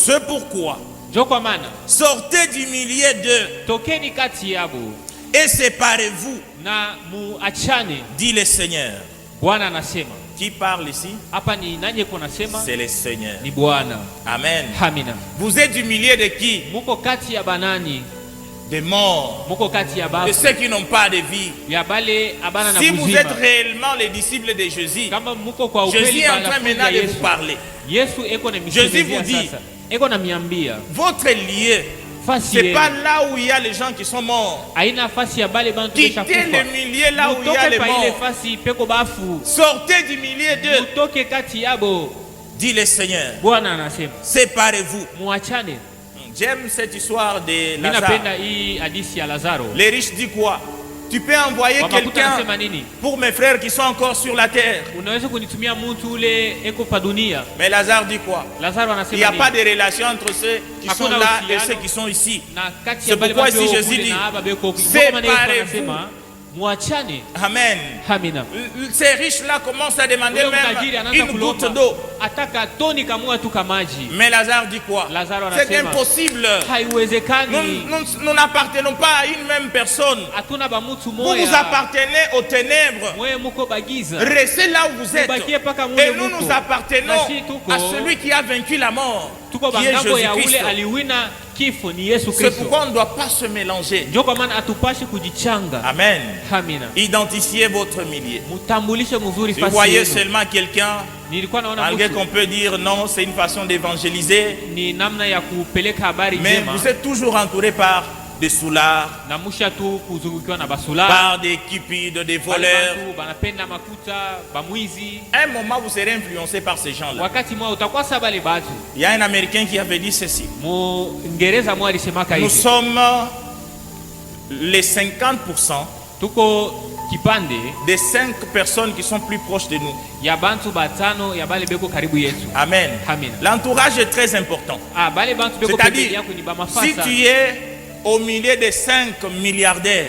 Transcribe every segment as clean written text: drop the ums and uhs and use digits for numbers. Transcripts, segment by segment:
C'est pourquoi sortez du milieu d'eux et séparez-vous, dit le Seigneur. Qui parle ici? C'est le Seigneur. Amen. Vous êtes du milieu de qui? Des morts, de ceux qui n'ont pas de vie. Si vous êtes réellement les disciples de Jésus, Jésus est en train maintenant de vous parler. Jésus vous dit, votre lieu, c'est pas là où il y a les gens qui sont morts. Quittez le milieu là où il y a les morts. Sortez du milieu d'eux, dit le Seigneur. Séparez-vous. J'aime cette histoire de Lazare. Les riches disent quoi? Tu peux envoyer quelqu'un pour mes frères qui sont encore sur la terre. Mais Lazare dit quoi? Il n'y a pas de relation entre ceux qui sont là et ceux qui sont ici. C'est pourquoi ici Jésus dit, séparez-vous. Amen. Ces riches-là commencent à demander même une goutte d'eau. Mais Lazare dit quoi? C'est impossible. Nous n'appartenons pas à une même personne. Vous appartenez aux ténèbres. Restez là où vous êtes. Et nous appartenons à celui qui a vaincu la mort, qui est Jésus-Christ. C'est pourquoi on ne doit pas se mélanger. Amen. Identifiez votre milieu. Si vous voyez seulement quelqu'un, malgré qu'on peut dire non, c'est une façon d'évangéliser, mais vous êtes toujours entouré par des soulards, par des cupides, des voleurs. À un moment, vous serez influencé par ces gens-là. Il y a un Américain qui avait dit ceci: nous sommes les 50% des 5 personnes qui sont plus proches de nous. Amen. L'entourage est très important. C'est-à-dire, si tu es au milieu des 5 milliardaires,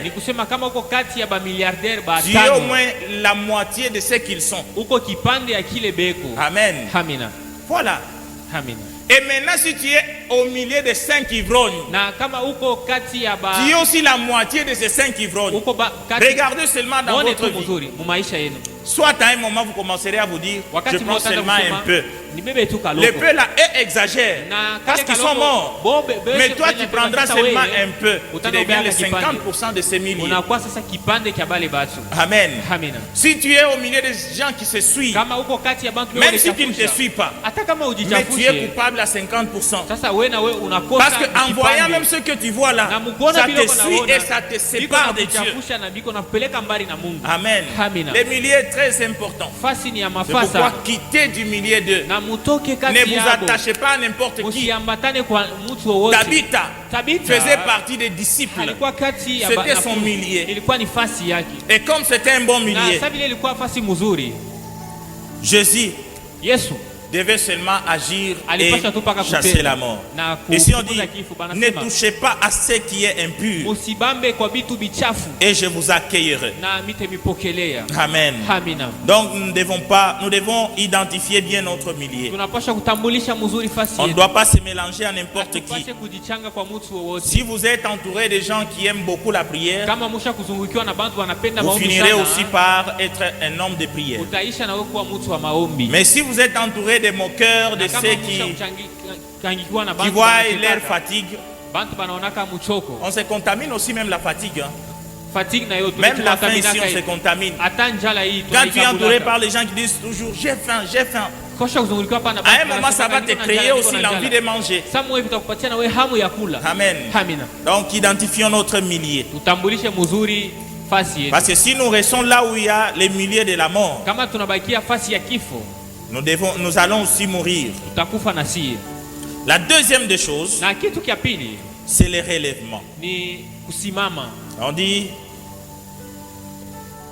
tu es au moins la moitié de ce qu'ils sont. Amen. Voilà. Et maintenant, si tu es au milieu de 5 ivrognes, tu es aussi la moitié de ces 5 ivrognes. Regardez seulement dans votre vie. Soit à un moment, vous commencerez à vous dire, je prends seulement un peu. Le peu là exagère parce qu'ils sont morts. Mais toi, tu prendras seulement un peu. Tu deviens les 50% de ces milliers. Amen. Si tu es au milieu des gens qui se suivent, même si tu ne te suis pas, mais tu es coupable à 50%. Parce qu'en voyant même ce que tu vois là, ça te suit et ça te sépare de Dieu. Amen. Les milliers est très important. C'est pourquoi quitter du milieu d'eux. Ne vous attachez pas à n'importe qui. Tabitha faisait partie des disciples. C'était son milieu. Et comme c'était un bon milieu, Jésus devait seulement agir et chasser la mort. Et si on dit, ne touchez pas à ce qui est impur, et je vous accueillerai. Amen. Donc nous devons identifier bien notre milieu. On ne doit pas se mélanger à n'importe qui. Si vous êtes entouré de gens qui aiment beaucoup la prière, vous finirez aussi par être un homme de prière. Mais si vous êtes entouré des moqueurs, de ceux qui voient leur fatigue, on se contamine aussi, même la fatigue. Même la faim ici, on se contamine. Quand tu es entouré par les gens qui disent toujours j'ai faim, j'ai faim, à un moment ça va te créer aussi l'envie de manger. Amen. Donc identifions notre milieu. Parce que si nous restons là où il y a les milieux de la mort, nous allons aussi mourir. La deuxième des choses, c'est le relèvement. On dit,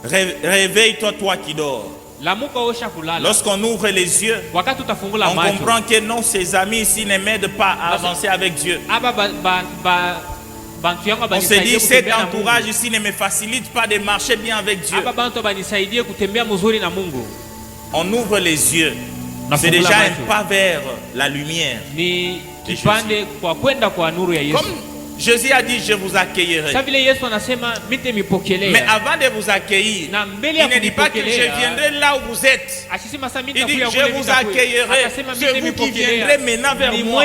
réveille-toi, toi qui dors. Lorsqu'on ouvre les yeux, on comprend que non, ses amis ici ne m'aident pas à avancer avec Dieu. On se dit, cet entourage ici ne me facilite pas de marcher bien avec Dieu. On ouvre les yeux. C'est déjà un pas vers la lumière. de Jésus. Comme Jésus a dit, je vous accueillerai. Mais avant de vous accueillir, il ne dit pas que je viendrai là où vous êtes. Il dit, je vous accueillerai. C'est vous qui viendrez maintenant vers moi.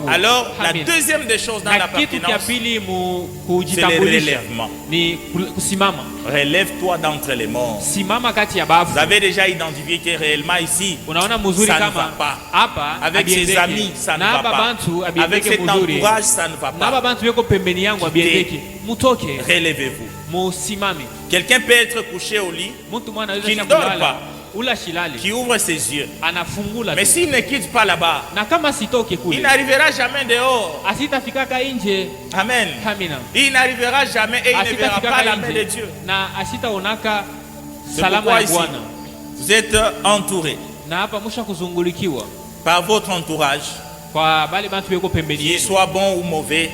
Alors, la deuxième des choses dans l'appartenance, c'est le relèvement. Relève-toi d'entre les morts. Vous avez déjà identifié que réellement ici, ça ne va pas. Avec ses amis, ça ne va pas. Avec cet entourage, ça ne va pas. Relevez-vous. Quelqu'un peut être couché au lit, qui ne dort pas, qui ouvre ses yeux. Mais s'il ne quitte pas là-bas, il n'arrivera jamais dehors. Amen. Il n'arrivera jamais et il ne verra pas la main de Dieu. C'est pourquoi ici, vous êtes entouré par votre entourage, qu'il soit bon ou mauvais,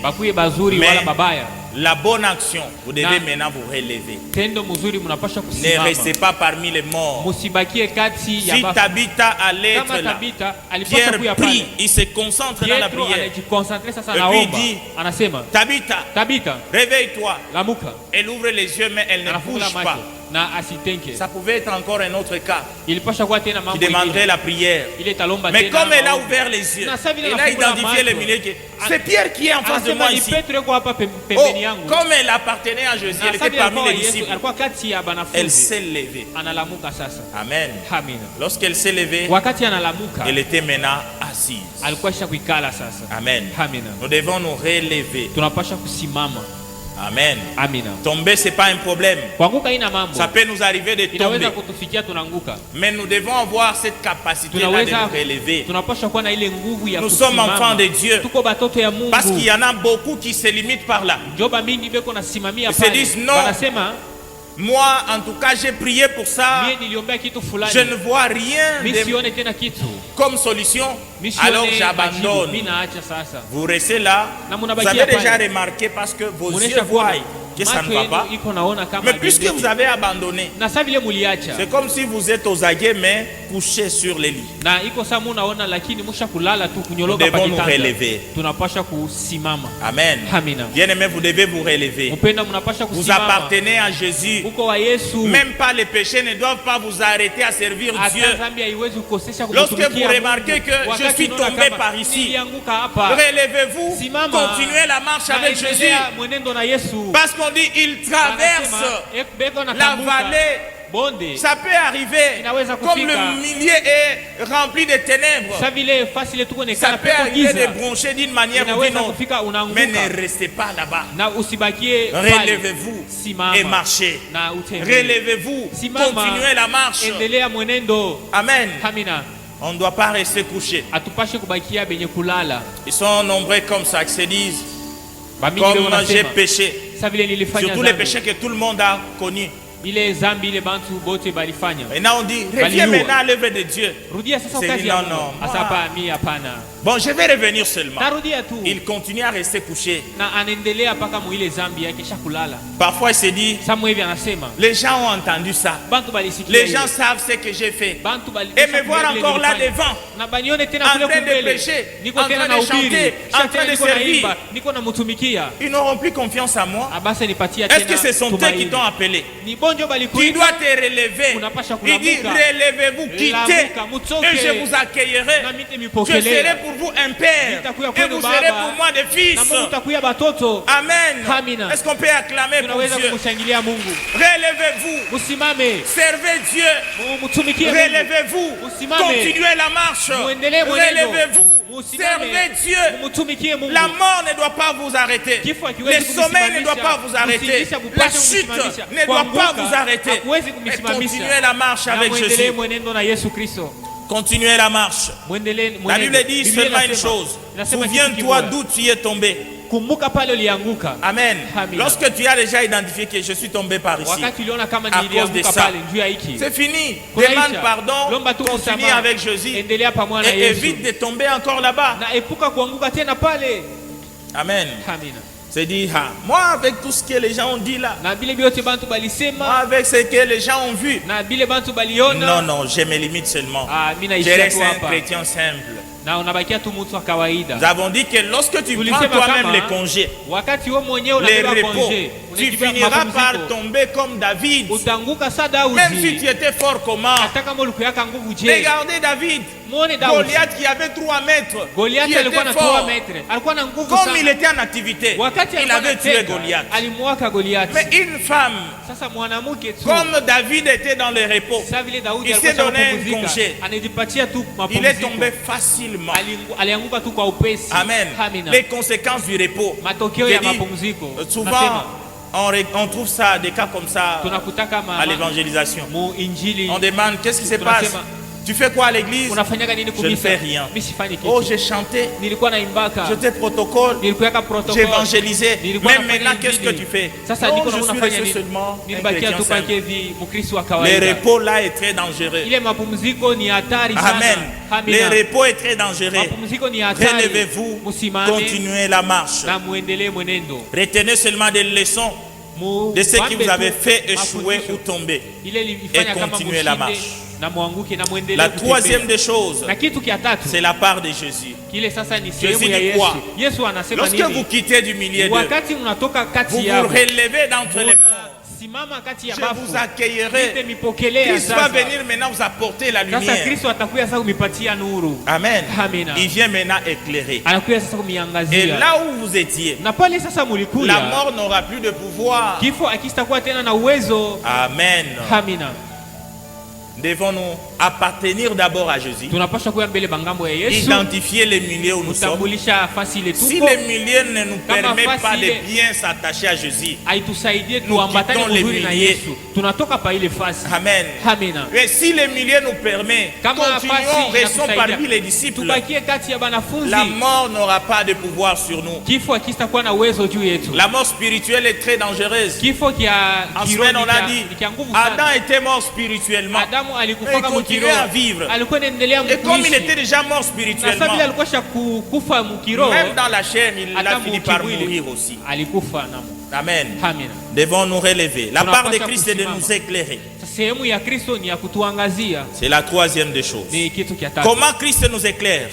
mais la bonne action, vous devez maintenant vous relever. Ne restez pas parmi les morts. Si Tabitha allait être là, Pierre prie, il se concentre dans la prière. Et puis il dit, Tabitha, réveille-toi. Elle ouvre les yeux, mais elle ne bouge pas. Ça pouvait être encore un autre cas qui demanderait la prière. Mais comme elle a ouvert les yeux, elle a identifié le milieu. C'est Pierre qui est en face de moi ici. Comme elle appartenait à Jésus, elle était parmi les disciples. Elle s'est levée. Amen. Lorsqu'elle s'est levée, elle était maintenant assise. Amen. Nous devons nous relever. Amen. Tomber, ce n'est pas un problème. Ça peut nous arriver de tomber. Mais nous devons avoir cette capacité-là de nous relever. Nous sommes enfants de Dieu. Parce qu'il y en a beaucoup qui se limitent par là. Ils se disent non. Moi, en tout cas, j'ai prié pour ça. Je ne vois rien comme solution. Alors j'abandonne. Vous restez là. Vous avez déjà remarqué parce que vos yeux voient que ça ne va pas. Mais puisque vous avez abandonné, c'est comme si vous êtes aux aguets mais couché sur les lits. Nous devons nous relever. Amen. Bien-aimés, vous devez vous relever. Vous appartenez à Jésus. Même pas les péchés ne doivent pas vous arrêter à servir Dieu. Lorsque vous remarquez que je suis tombé par ici, relevez-vous, continuez la marche avec Jésus. Parce qu'on dit, il traverse la vallée. Ça peut arriver, comme le milieu est rempli de ténèbres. Ça peut arriver de broncher d'une manière ou d'une autre. Mais ne restez pas là-bas. Relevez-vous et marchez. Relevez-vous, continuez la marche. Amen. On ne doit pas rester couché. Ils sont nombreux comme ça qui se disent, comme j'ai péché. Surtout les péchés que tout le monde a connus. Maintenant on dit, reviens maintenant à l'œuvre de Dieu. C'est dit, non, bon, je vais revenir seulement. Il continue à rester couché. Parfois il se dit, les gens ont entendu ça. Les gens savent ce que j'ai fait. Et me voir encore là devant, en train de prêcher, en train de chanter, en train de servir. Ils n'auront plus confiance en moi. Est-ce que ce sont eux qui t'ont appelé? Tu dois te relever. Il dit, relevez-vous, quittez, et je vous accueillerai. Je serai pour vous un père, et vous serez pour moi des fils. Amen. Est-ce qu'on peut acclamer pour Dieu? Relevez-vous, servez Dieu, relevez-vous, continuez la marche, relevez-vous. Servez Dieu. La mort ne doit pas vous arrêter. Le sommeil ne doit pas vous arrêter. La chute ne doit pas vous arrêter. Et continuez la marche avec Jésus. Continuez la marche. La Bible dit seulement une chose. Souviens-toi d'où tu es tombé. Amen. Lorsque tu as déjà identifié que je suis tombé par ici, à cause de ça, c'est fini. Demande pardon, continue avec Jésus et évite de tomber encore là-bas. Amen. C'est dit, moi avec tout ce que les gens ont dit là, moi avec ce que les gens ont vu, non, je me limite seulement. Je reste un chrétien simple. Nous avons dit que lorsque tu prends toi-même les congés, les repos, tu finiras par tomber comme David. Même si tu étais fort comment. Regardez David. Goliath qui avait 3 mètres. Qui était fort. Comme il était en activité, il avait tué Goliath. Mais une femme, comme David était dans le repos, il s'est donné un congé. Il est tombé facilement. Amen. Les conséquences du repos. Souvent, on trouve ça, des cas comme ça à l'évangélisation. On demande qu'est-ce qui se passe. Tu fais quoi à l'église? Je ne fais rien. Oh, j'ai chanté. J'étais protocole. J'ai évangélisé. Même maintenant, qu'est-ce que tu fais? Oh, je suis resté seulement un chrétien simple. Le repos là est très dangereux. Amen. Le repos est très dangereux. Relevez-vous. Continuez la marche. Retenez seulement des leçons de ce qui vous avez fait échouer ou tomber. Et continuez la marche. La troisième des choses, c'est la part de Jésus. Jésus dit quoi? Lorsque vous quittez du milieu d'eux, vous vous relevez d'entre les morts. Je vous accueillerai. Christ va venir maintenant vous apporter la lumière. Amen. Il vient maintenant éclairer. Et là où vous étiez, la mort n'aura plus de pouvoir. Amen. Devons-nous appartenir d'abord à Jésus, identifier les milieux où nous sommes. Si les milieux ne nous permettent pas de bien s'attacher à Jésus, nous quittons les milieux. Amen. Mais si les milieux nous permettent, continuons, restons parmi les disciples. La mort n'aura pas de pouvoir sur nous. La mort spirituelle est très dangereuse. En semaine, on a dit, Adam était mort spirituellement. Mais il continuait à vivre. Et comme il était déjà mort spirituellement, même dans la chair, il a fini par mourir aussi. Amen. Devons nous relever. La part de Christ est de nous éclairer. C'est la troisième des choses. Comment Christ nous éclaire?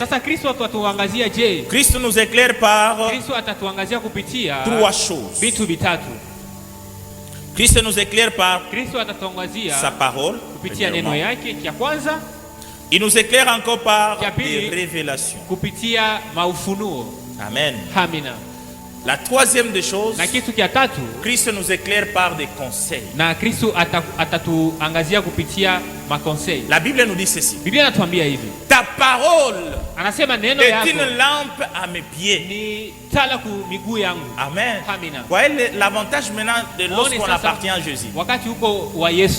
Christ nous éclaire par 3 choses. Christ nous éclaire par sa parole. Il nous éclaire encore par des révélations. Amen. La troisième des choses, Christ nous éclaire par des conseils. La Bible nous dit ceci. Ta parole est une lampe à mes pieds. Amen. Voyez l'avantage maintenant de lorsqu'on appartient à Jésus.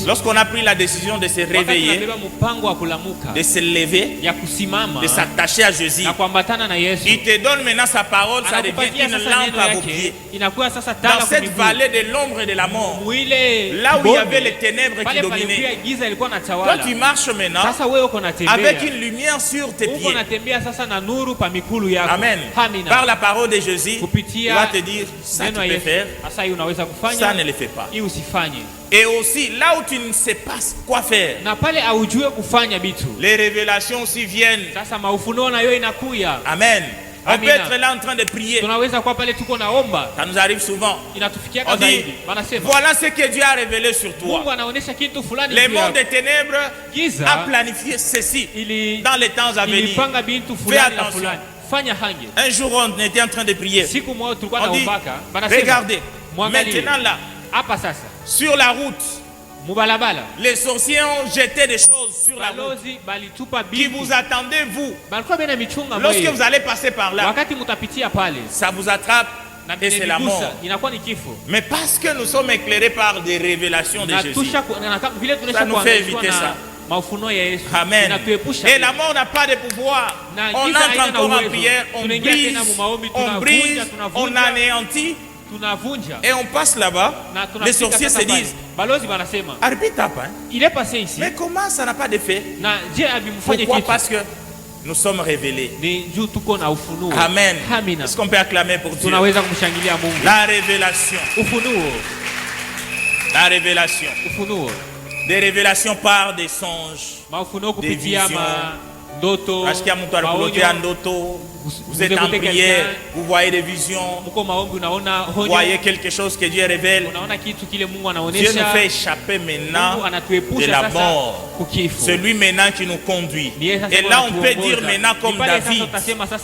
Lorsqu'on a pris la décision de se réveiller, de se lever, de s'attacher à Jésus, il te donne maintenant sa parole, ça devient une lampe à vos pieds. Dans cette vallée de l'ombre et de la mort, là où il y avait les ténèbres qui dominaient, toi tu marches maintenant avec une lumière sur tes pieds. Amen. Par la parole de Jésus, il va te dire ça tu peux faire, ça ne le fais pas. Et aussi là où tu ne sais pas quoi faire, les révélations aussi viennent. Amen. On peut être là en train de prier. Ça nous arrive souvent. On dit, voilà ce que Dieu a révélé sur toi. Le monde des ténèbres a planifié ceci dans les temps à venir. Fais attention. Un jour on était en train de prier. On dit, regardez, maintenant là, sur la route, les sorciers ont jeté des choses sur la route qui vous attendaient vous. Lorsque vous allez passer par là, ça vous attrape et c'est la mort. Mais parce que nous sommes éclairés par des révélations de Jésus, ça nous fait éviter ça. Amen. Et la mort n'a pas de pouvoir. On entre encore en prière, on brise, on anéantit. Et on passe là-bas, les sorciers se disent, arbitre tape, il est passé ici. Mais comment ça n'a pas d'effet? Pourquoi? Parce que nous sommes révélés. Amen. Est-ce qu'on peut acclamer pour Dieu? La révélation. La révélation. Des révélations par des songes, des visions, Vous êtes en prière, vous voyez des visions, vous voyez quelque chose que Dieu révèle. Dieu nous fait échapper maintenant de la mort. C'est lui maintenant qui nous conduit. Et là on peut dire maintenant comme David,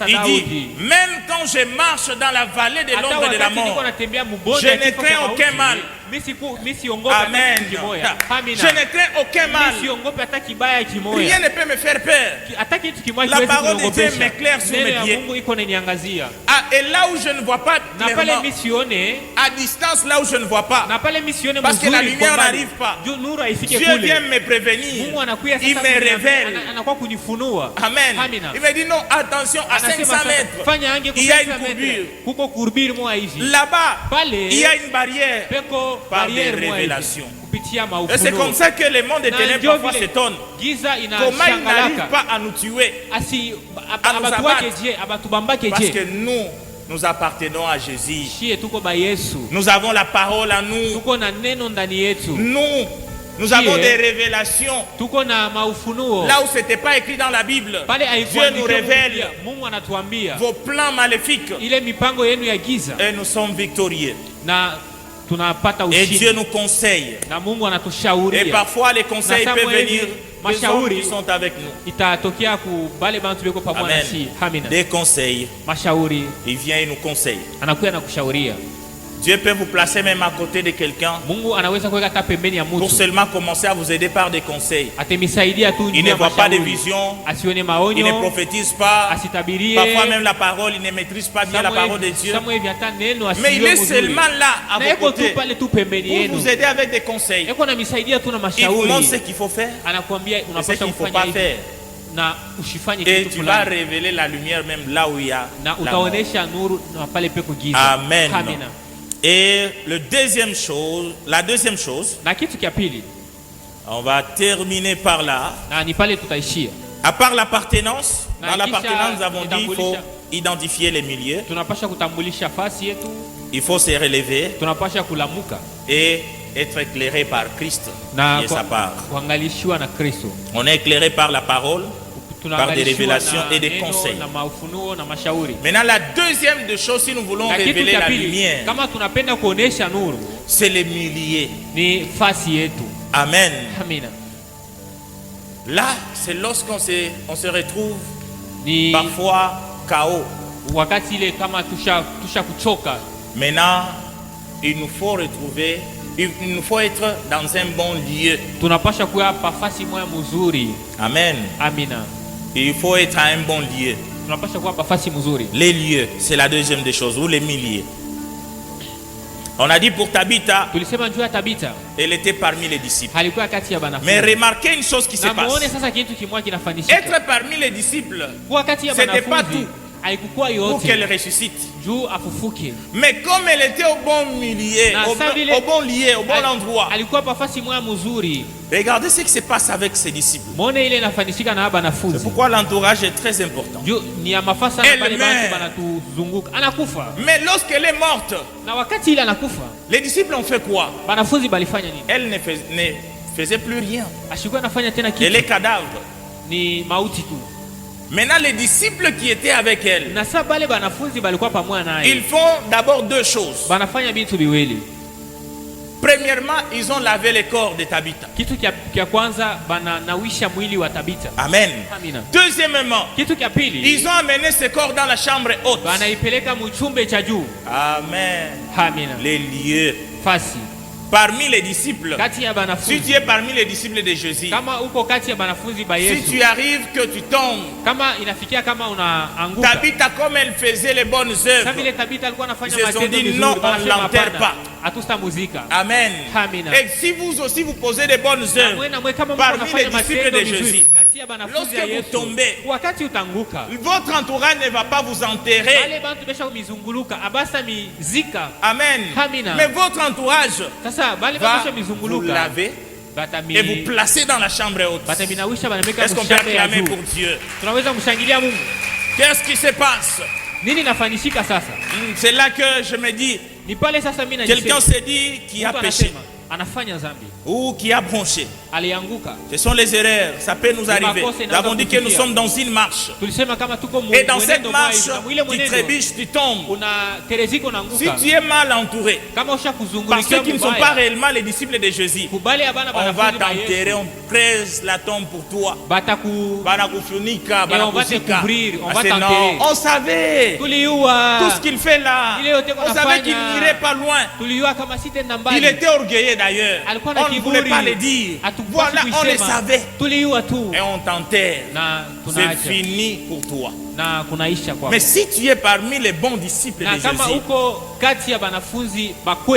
il dit, même quand je marche dans la vallée de l'ombre de la mort, je ne crains aucun mal. Amen. Je ne crains aucun mal. Rien ne peut me faire peur. La parole de Dieu m'éclaire sur mes pieds. Et là où je ne vois pas clairement, à distance là où je ne vois pas, parce que la lumière n'arrive pas, Dieu vient me prévenir. Il me révèle. Amen. Il me dit non, attention, à 500 mètres, il y a une courbure. Là-bas, il y a une barrière. Par des révélations. Et c'est comme ça que le monde des ténèbres parfois s'étonne. Comment il n'arrive pas à nous tuer, à nous abattre. Parce que nous appartenons à Jésus. Nous avons la parole en nous. Nous avons des révélations. Là où ce n'était pas écrit dans la Bible, Dieu nous révèle vos plans maléfiques. Et nous sommes victorieux. Et Dieu nous conseille. Et parfois les conseils peuvent venir des hommes qui sont avec nous. Amen. Des conseils. Il vient et nous conseille. Dieu peut vous placer même à côté de quelqu'un pour seulement commencer à vous aider par des conseils. Il ne voit pas de vision, il ne prophétise pas, parfois même la parole, il ne maîtrise pas bien la parole de Dieu. Mais il est seulement là à vos côtés pour vous aider avec des conseils. Il vous montre ce qu'il faut faire et ce qu'il ne faut pas faire. Et tu vas révéler la lumière même là où il y a la mort. Amen. Et la deuxième chose, on va terminer par là. À part l'appartenance, dans l'appartenance nous avons dit qu'il faut identifier les milieux. Il faut se relever et être éclairé par Christ et sa part. On est éclairé par la parole, par des révélations et des conseils. Maintenant, la deuxième des choses, si nous voulons révéler la lumière, c'est les milieux. Amen. Là, c'est lorsqu'on se retrouve parfois chaos. Maintenant, il nous faut retrouver, il nous faut être dans un bon lieu. Amen. Il faut être à un bon lieu. Les lieux, c'est la deuxième des choses, ou les milieux. On a dit pour Tabitha, elle était parmi les disciples. Mais remarquez une chose qui se passe. Être parmi les disciples, ce n'était pas tout pour qu'elle ressuscite. Mais comme elle était au bon milieu, au bon lieu, au bon endroit, regardez ce qui se passe avec ses disciples. C'est pourquoi l'entourage est très important. Elle meurt. Mais lorsqu'elle est morte, les disciples ont fait quoi? Elle ne faisait plus rien. Elle est cadavre. Maintenant, les disciples qui étaient avec elle, ils font d'abord deux choses. Premièrement, ils ont lavé le corps de Tabitha. Amen. Deuxièmement, ils ont amené ce corps dans la chambre haute. Amen. Les lieux. Parmi les disciples, si tu es parmi les disciples de Jésus, si tu arrives que tu tombes, Tabitha, comme elle faisait les bonnes œuvres, ils se sont dit non, on ne l'enterre pas. Amen. Et si vous aussi vous posez des bonnes œuvres parmi les disciples de Jésus, lorsque vous tombez, votre entourage ne va pas vous enterrer. Amen. Mais votre entourage va vous laver et vous placer dans la chambre haute. Est-ce qu'on peut acclamer pour Dieu? Qu'est-ce qui se passe? C'est là que je me dis, quelqu'un s'est dit qu'il a péché. ou qui a bronché. Ce sont les erreurs, ça peut nous arriver. Nous avons dit que nous sommes dans une marche. Et dans cette marche, tu trébuches, tu tombes. Si tu es mal entouré, par ceux qui ne sont pas réellement les disciples de Jésus, on va t'enterrer, on creuse la tombe pour toi. On savait tout ce qu'il fait là. On savait qu'il n'irait pas loin. Il était orgueilleux d'ailleurs. On ne voulait pas le dire. Voilà, on le savait. Et on t'enterre. C'est fini pour toi. Mais si tu es parmi les bons disciples de Jésus,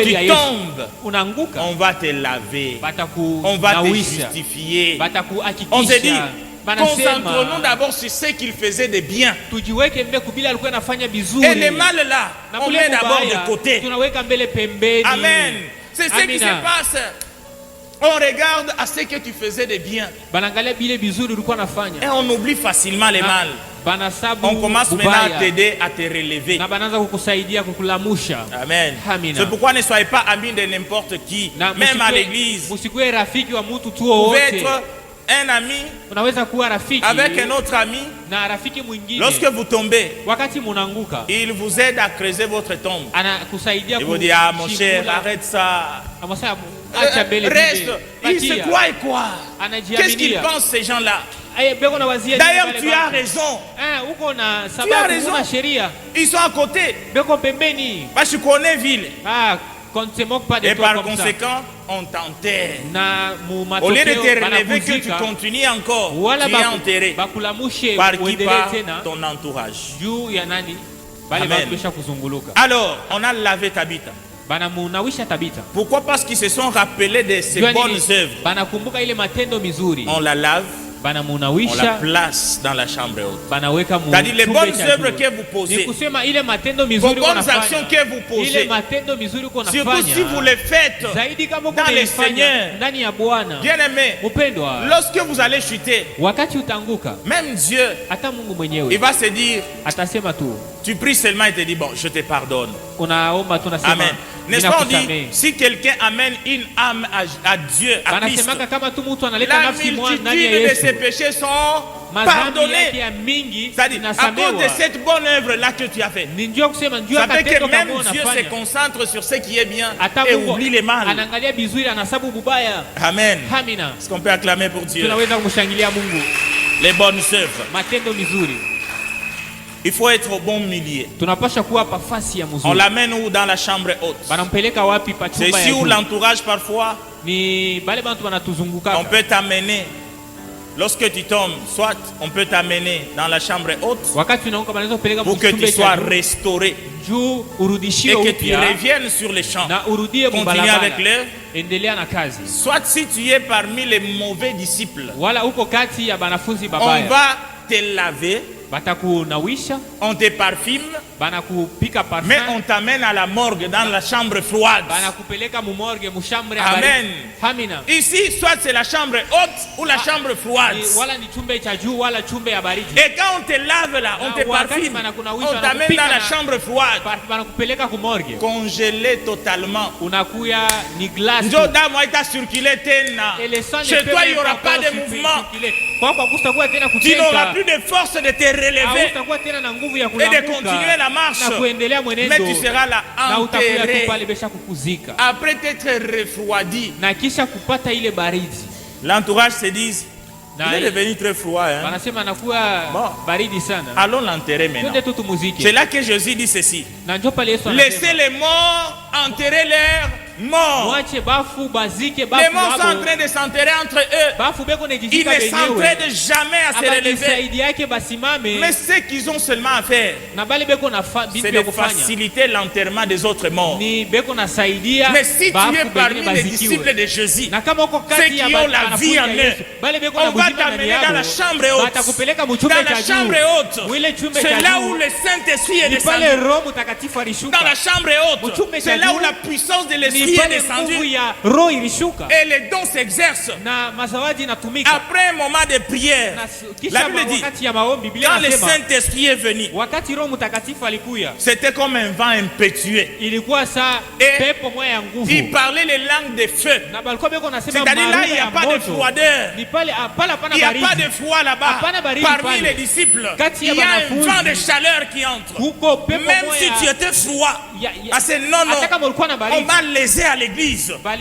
tu tombes, on va te laver, on va te justifier. On se dit, concentrons-nous d'abord sur ce qu'il faisait de bien. Et le mal là, on met d'abord de côté. Amen. C'est ce qui se passe. On regarde à ce que tu faisais de bien. Et on oublie facilement les mal. On commence maintenant à t'aider à te relever. Amen. C'est pourquoi ne soyez pas amis de n'importe qui, même à l'église. Vous pouvez être un ami avec un autre ami. Lorsque vous tombez, il vous aide à creuser votre tombe. Il vous dit, ah mon cher, arrête ça. Reste. Il se croit et quoi? Qu'est-ce qu'ils pensent ces gens-là? D'ailleurs, tu as raison. Tu as raison. Ils sont à côté. Parce que je connais ville. Et par conséquent, on t'enterre. Au lieu de te relever, que tu continues encore, tu es enterré. Par qui? Par ton entourage. Amen. Alors, on a lavé Tabitha. Pourquoi? Parce qu'ils se sont rappelés de ses bonnes œuvres. On la lave. On la place dans la chambre haute. C'est-à-dire les bonnes œuvres que vous posez, vos bonnes actions que vous posez, surtout si vous les faites dans le Seigneur. Bien aimé, lorsque vous allez chuter, même Dieu, il va se dire, tu pries seulement et te dit, bon, je te pardonne. Amen. N'est-ce pas, on dit, si quelqu'un amène une âme à Dieu, à Christ, la multitude de ses péchés sont pardonnés. C'est-à-dire, à cause de cette bonne œuvre-là que tu as fait. Ça fait que même Dieu se concentre sur ce qui est bien et oublie les mal. Amen. Est-ce qu'on peut acclamer pour Dieu? Les bonnes œuvres. Il faut être au bon milieu. On l'amène où? Dans la chambre haute. C'est ici où l'entourage parfois, on peut t'amener. Lorsque tu tombes, soit on peut t'amener dans la chambre haute pour que tu sois restauré et que tu reviennes sur les champs. Continue avec l'œuvre. Soit si tu es parmi les mauvais disciples, on va te laver, on te parfume, mais on t'amène à la morgue, dans la chambre froide. Amen. Ici, soit c'est la chambre haute ou la chambre froide. Et quand on te lave là, on te parfume, on t'amène dans la chambre froide, congelé totalement. Chez toi, il n'y aura pas de mouvement. Tu n'auras plus de force de te relever et de continuer la marche. Mais tu seras là enterré après t'être refroidi. L'entourage se dit, il est devenu très froid. Bon, allons l'enterrer maintenant. C'est là que Jésus dit ceci: laissez les morts enterrer leurs morts. Les morts sont en train de s'enterrer entre eux. Ils ne s'entraident jamais à se relever. Mais ce qu'ils ont seulement à faire, c'est de faciliter l'enterrement des autres morts. Mais si tu es parmi les disciples de Jésus, ceux qui ont la vie en eux, on va t'amener dans la chambre haute. Dans la chambre haute, c'est là où le Saint-Esprit est descendu. Dans la chambre haute, c'est là où la puissance de l'Esprit l'esprit est descendu et les dons s'exercent. Après un moment de prière, la Bible dit, quand le Saint-Esprit est venu, c'était comme un vent impétueux. Et il parlait les langues de feu. C'est-à-dire là, il n'y a pas de froideur. Il n'y a pas de froid là-bas. Parmi les disciples, il y a un vent de chaleur qui entre. Même si tu étais froid, on va léser à l'église. Mais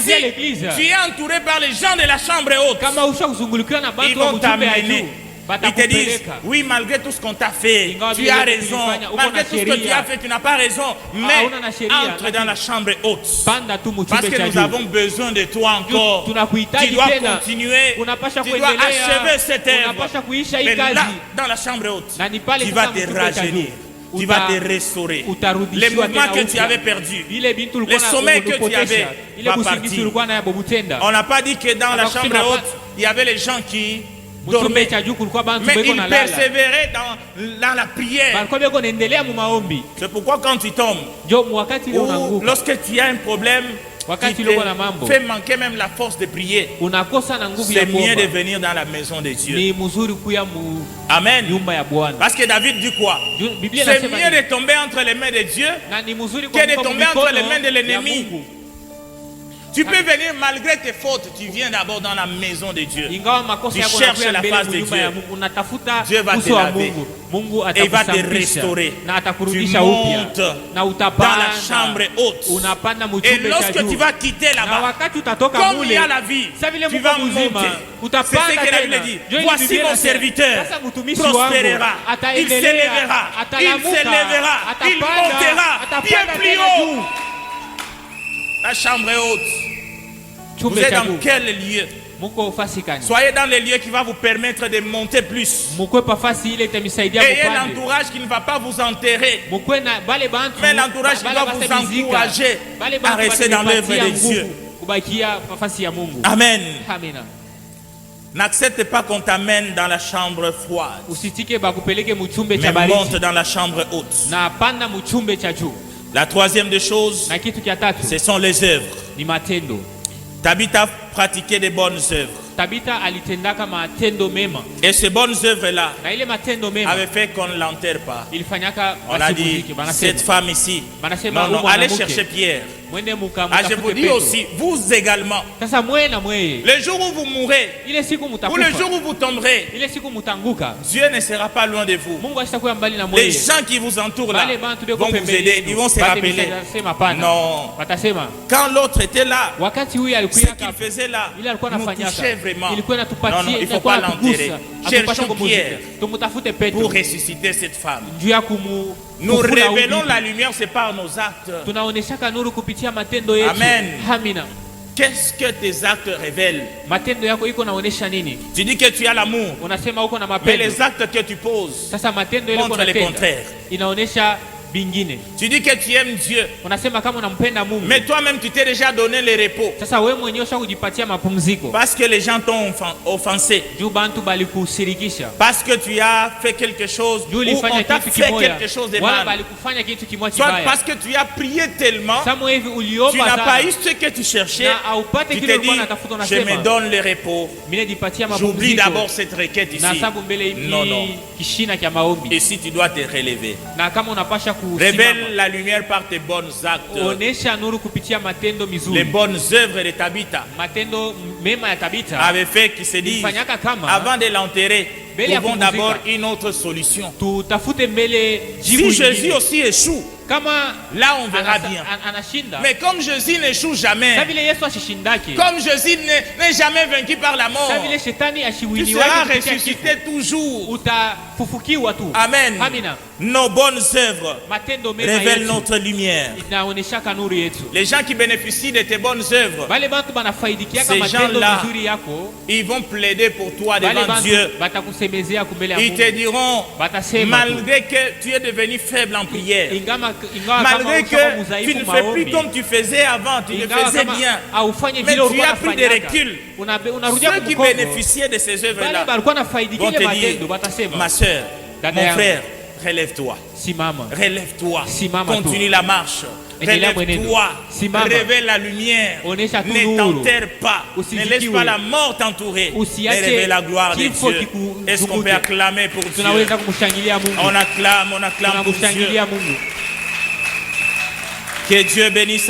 si tu es entouré par les gens de la chambre haute, ils vont t'amener. Ils te disent, oui, malgré tout ce qu'on t'a fait, tu as raison. Malgré tout ce que tu as fait, tu n'as pas raison. Mais entre dans la chambre haute. Parce que nous avons besoin de toi encore. Tu dois continuer. Tu dois achever cette œuvre. Mais là, dans la chambre haute, tu vas te rajeunir. Tu vas te restaurer. Les mouvements que tu avais perdus, les sommets que tu avais, va partir. On n'a pas dit que dans la chambre haute, il y avait les gens qui dormaient, mais ils persévéraient dans la prière. C'est pourquoi quand tu tombes, ou lorsque tu as un problème qui te fait manquer même la force de prier, c'est mieux de venir dans la maison de Dieu. Amen. Parce que David dit quoi? C'est mieux de tomber entre les mains de Dieu que de tomber entre les mains de l'ennemi. Tu peux venir malgré tes fautes, tu viens d'abord dans la maison de Dieu. Tu cherches la face de Dieu. Dieu va te laver et il va te restaurer. Tu montes dans la chambre haute. Et lorsque tu vas quitter là-bas, comme il y a la vie, tu vas monter. C'est ce que la Bible dit. Voici mon serviteur prospérera. Il s'élèvera. Il montera bien plus haut. La chambre est haute. Vous êtes dans quel lieu? Soyez dans les lieux qui va vous permettre de monter plus. Ayez l'entourage qui ne va pas vous enterrer, mais l'entourage qui va vous encourager à rester dans l'œuvre de Dieu. Amen. N'accepte pas qu'on t'amène dans la chambre froide, mais monte dans la chambre haute. La troisième des choses, ce sont les œuvres. Tabitha pratiquait de bonnes œuvres. Et ces bonnes œuvres-là avaient fait qu'on ne l'enterre pas. On a dit, cette femme ici, non, allez chercher Pierre. Je vous dis aussi, vous également, le jour où vous mourrez, ou le jour où vous tomberez, Dieu ne sera pas loin de vous. Les gens qui vous entourent là vont vous aider, ils vont se rappeler. Non, quand l'autre était là, ce qu'il faisait là nous touchait vraiment. Non, il ne faut pas l'enterrer. Cherchons Pierre pour ressusciter cette femme. Nous révélons la lumière, c'est par nos actes. Amen. Qu'est-ce que tes actes révèlent? Tu dis que tu as l'amour, mais les actes que tu poses montrent le contraire. Tu dis que tu aimes Dieu, mais toi-même tu t'es déjà donné le repos. Parce que les gens t'ont offensé, parce que tu as fait quelque chose, ou on t'a fait quelque chose de mal, soit parce que tu as prié tellement, tu n'as pas eu ce que tu cherchais. Tu te dis, je me donne le repos, j'oublie d'abord cette requête ici. Non, non. Ici tu dois te relever. Révèle la lumière par tes bonnes actes. Les bonnes œuvres de Tabitha avaient fait qu'il se dit, avant de l'enterrer, trouvons d'abord une autre solution. Si Jésus aussi échoue, là on verra bien. Mais comme Jésus n'échoue jamais, comme Jésus n'est jamais vaincu par la mort, tu seras ressuscité toujours. Amen. Nos bonnes œuvres révèlent notre lumière. Les gens qui bénéficient de tes bonnes œuvres, ces gens-là, ils vont plaider pour toi devant Dieu. Ils te diront, malgré que tu es devenu faible en prière, malgré que tu ne fais plus comme tu faisais avant, tu le faisais bien, mais tu as pris des reculs, ceux qui bénéficiaient de ces œuvres-là vont te dire, ma soeur, mon frère, Relève-toi. Simama. Relève-toi. Simama. Continue la marche. Relève-toi. Révèle la lumière. Ne t'enterre pas. Ne laisse pas la mort t'entourer. Mais révèle la gloire de Dieu. Est-ce qu'on peut acclamer pour Dieu? On acclame pour Dieu. Que Dieu bénisse.